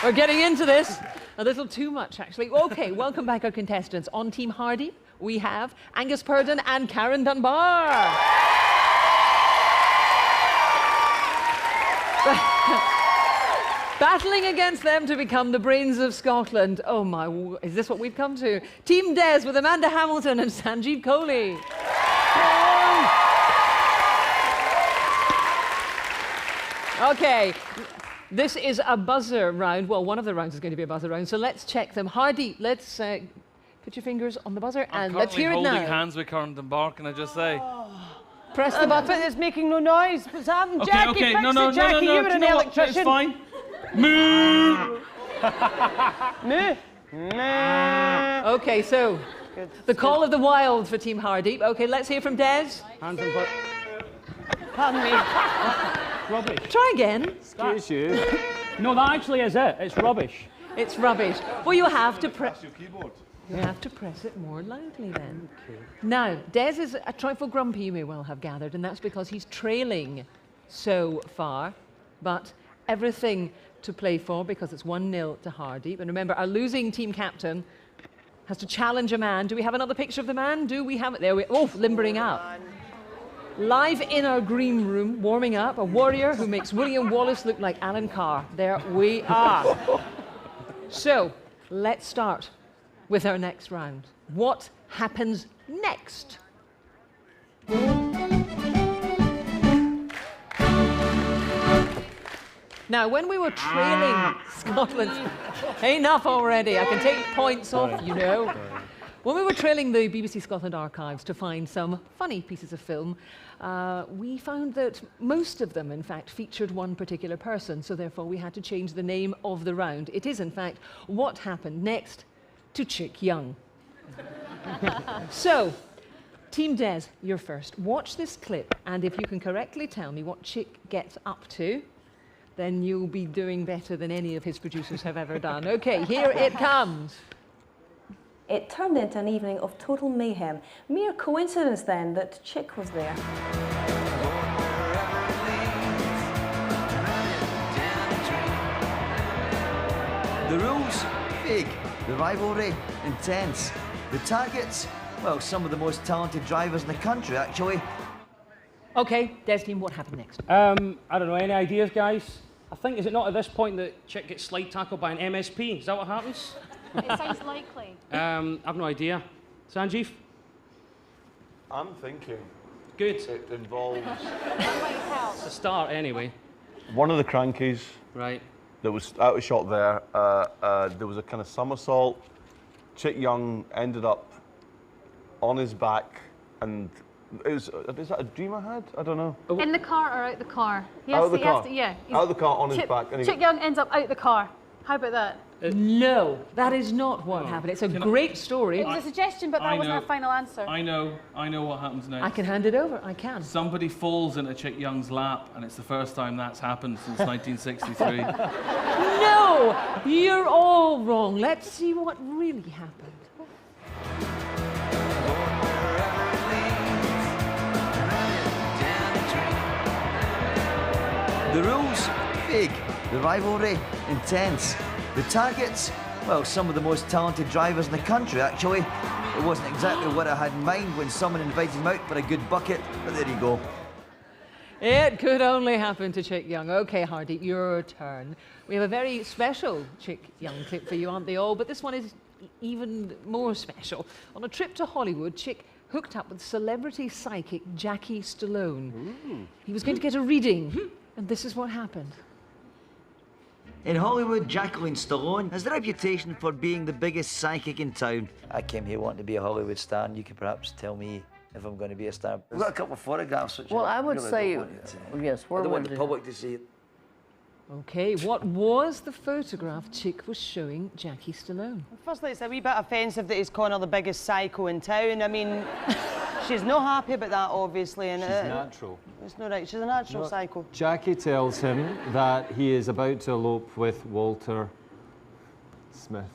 We're getting into this a little too much, actually. Okay, welcome back, our contestants. On Team Hardy, we have Angus Purdon and Karen Dunbar. Battling against them to become the brains of Scotland. Oh my, is this what we've come to? Team Des with Amanda Hamilton and Sanjeev Kohli. Okay, this is a buzzer round. Well, one of the rounds is going to be a buzzer round, so let's check them. Hardy, let's put your fingers on the buzzer and let's hear it now. I'm holding hands with Karen Dunbar, can I just say? Press the button. It's making no noise. What's happened? Okay, Jackie, okay, fix no, it, Jackie. You were an electrician. It's fine. Moo! Moo. Moo. Okay, so the call of the wild for Team Hardy. Okay, let's hear from Des. Hands on foot. Pardon me. Rubbish. Try again. Excuse you. No, that actually is it. It's rubbish. It's rubbish. Well, you have to press. You have to press it more loudly then. Okay. Now, Des is a trifle grumpy, you may well have gathered, and that's because he's trailing so far. But everything to play for because it's 1-0 to Hardy. But remember, our losing team captain has to challenge a man. Do we have another picture of the man? Do we have it? There we oh, limbering up. Live in our green room, warming up, a warrior who makes William Wallace look like Alan Carr. There we are. So, let's start with our next round. What happens next? Now, when we were trailing Scotland, enough already, I can take points off, you know. When we were trailing the BBC Scotland archives to find some funny pieces of film, we found that most of them, in fact, featured one particular person, so therefore we had to change the name of the round. It is, in fact, what happened next to Chick Young. So, Team Des, you're first. Watch this clip, and if you can correctly tell me what Chick gets up to, then you'll be doing better than any of his producers have ever done. Okay, here it comes. It turned into an evening of total mayhem. Mere coincidence then that Chick was there. The rules, big. The rivalry, intense. The targets, well, some of the most talented drivers in the country, actually. Okay, Des team, what happened next? I don't know, any ideas, guys? I think, is it not at this point that Chick gets slide tackled by an MSP? Is that what happens? It sounds likely. I've no idea. Sanjeev? I'm thinking Good. it involves It's a start, anyway. one of the crankies Right. that was out of shot there. There was a kind of somersault. Chick Young ended up on his back, and is that a dream I had? I don't know. In the car or out the car? Yes, Out of the car. yeah. Out of the car on his back. And he Chick Young ends up out the car. How about that? No, that is not what happened. It's a great story. It was a suggestion, but that wasn't our final answer. I know what happens next. I can hand it over, I can. Somebody falls into Chick Young's lap, and it's the first time that's happened since 1963. No, you're all wrong. Let's see what really happened. The rules, big. The rivalry, intense. The targets, well, some of the most talented drivers in the country, actually. It wasn't exactly what I had in mind when someone invited me out for a good bucket, but there you go. It could only happen to Chick Young. Okay, Hardy, your turn. We have a very special Chick Young clip for you, aren't they all? But this one is even more special. On a trip to Hollywood, Chick hooked up with celebrity psychic Jackie Stallone. He was going to get a reading, and this is what happened. In Hollywood, Jacqueline Stallone has the reputation for being the biggest psychic in town. I came here wanting to be a Hollywood star, and you could perhaps tell me if I'm going to be a star. We've got a couple of photographs, which Well, I would really say, don't want you to- yes, I we're don't want the wondering. public to see it. Okay, what was the photograph Chick was showing Jackie Stallone? Firstly, it's a wee bit offensive that he's calling her the biggest psycho in town. I mean, she's not happy about that, obviously. And She's natural. It's not right. She's a natural psycho. Jackie tells him that he is about to elope with Walter Smith.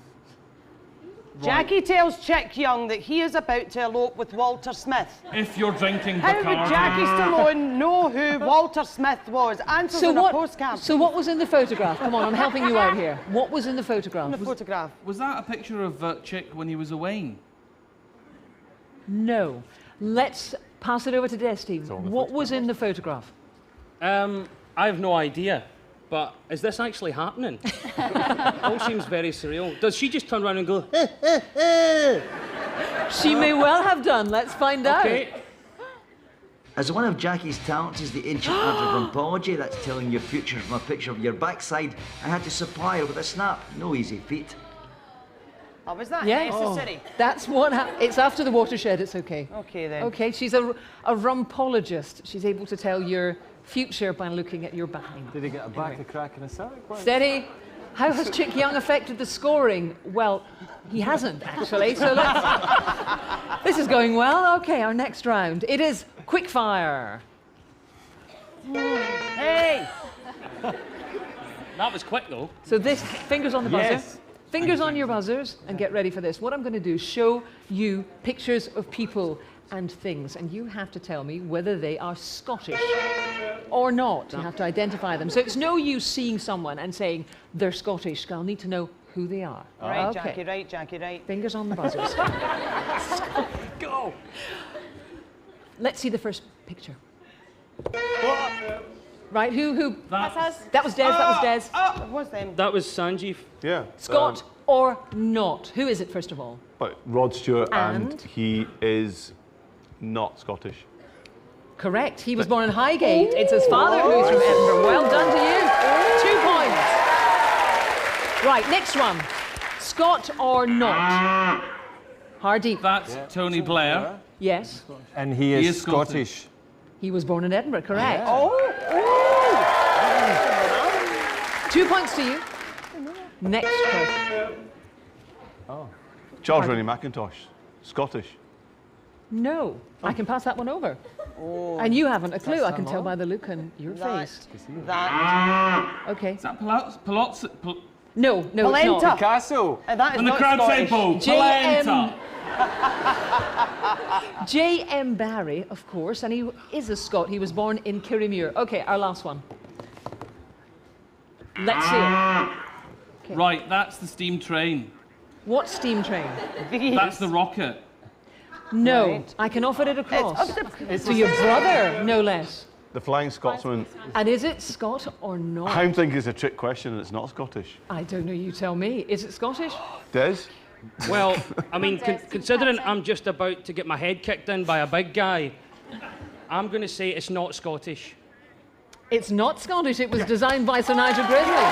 Jackie tells Chick Young that he is about to elope with Walter Smith. If you're drinking How would Bacardi. Jackie Stallone know who Walter Smith was? Answers in a postcard. So what was in the photograph? Come on, I'm helping you out here. What was in the photograph? In the photograph. Was that a picture of Chick when he was away? No. Let's pass it over to Des, Steve. What was in the photograph? I have no idea. But is this actually happening? All seems very surreal. Does she just turn around and go, She may well have done. Let's find out. As one of Jackie's talents is the ancient art of rumpology, that's telling your future from a picture of your backside, I had to supply her with a snap. No easy feat. Oh, was that Yes. necessary? That's what it's after the watershed, it's okay. Okay, then. Okay, she's a rumpologist. She's able to tell your future by looking at your behind. Did he get a back of crack in a sack? Steady. How has Chick Young affected the scoring? Well, he hasn't, actually, so let's... This is going well. Okay, our next round. It is quickfire. Hey! that was quick though. So this, fingers on the buzzer. Yes. Fingers on your buzzers, and get ready for this. What I'm going to do is show you pictures of people and things, and you have to tell me whether they are Scottish or not. You have to identify them. So it's no use seeing someone and saying they're Scottish. I'll need to know who they are. Right, Okay. Jackie, right, Jackie, right. Fingers on the buzzers. Go! Let's see the first picture. Right, who? That's us. That was Des, that was Des. What was them? That was Sanjeev. Yeah. Scott or not? Who is it, first of all? But Rod Stewart, And? and he is not Scottish. Correct. He was born in Highgate. It's his father who's from Edinburgh. Well done to you. 2 points. Right, next one. Scott or not? Hardy. That's Tony Blair. Yes. And he He is is Scottish. Scottish. He was born in Edinburgh, correct. Oh! 2 points to you. Next person. Charles Rennie McIntosh, Scottish. No. I can pass that one over. And you haven't a clue, I can tell by the look on your face. That. Okay. Is that Palazzo? No, no, it's Polenta. not. Picasso. That is When the not crowd say Scottish. boo, J.M. Polenta. J.M. Barrie, of course, and he is a Scot. He was born in Kirriemuir. Okay, our last one. Let's see it. Right, that's the steam train. What steam train? That's the rocket. No, Right. I can offer it across. It's To your brother, no less. The Flying Scotsman. And is it Scot or not? I'm thinking it's a trick question and it's not Scottish. I don't know, you tell me. Is it Scottish? Des? Well, I mean, considering I'm just about to get my head kicked in by a big guy, I'm going to say it's not Scottish. It's not Scottish. It was designed by Sir Nigel Grizzly.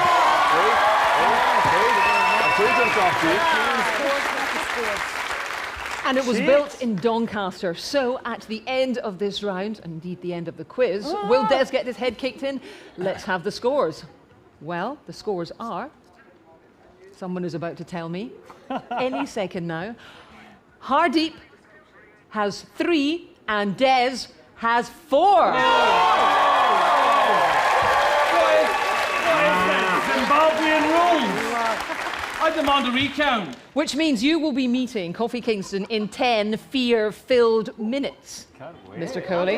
And it was built in Doncaster. So at the end of this round, and indeed the end of the quiz, will Des get his head kicked in? Let's have the scores. Well, the scores are... Someone is about to tell me. Any second now. Hardeep has 3 and Des has 4. Zimbabwean rules. I demand a recount. Which means you will be meeting Coffee Kingston in 10 fear-filled minutes. Can't wait. Mr. Coley.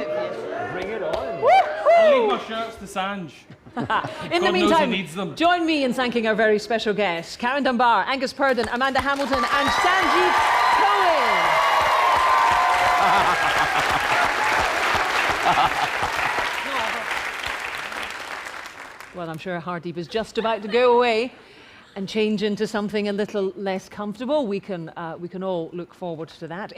Bring it on. I'll leave my shirts to Sanj. In the God knows he meantime, needs them. join me in thanking our very special guests, Karen Dunbar, Angus Purdon, Amanda Hamilton, and Sanjeev Cohen. Well, I'm sure Hardeep is just about to go away and change into something a little less comfortable. We can all look forward to that.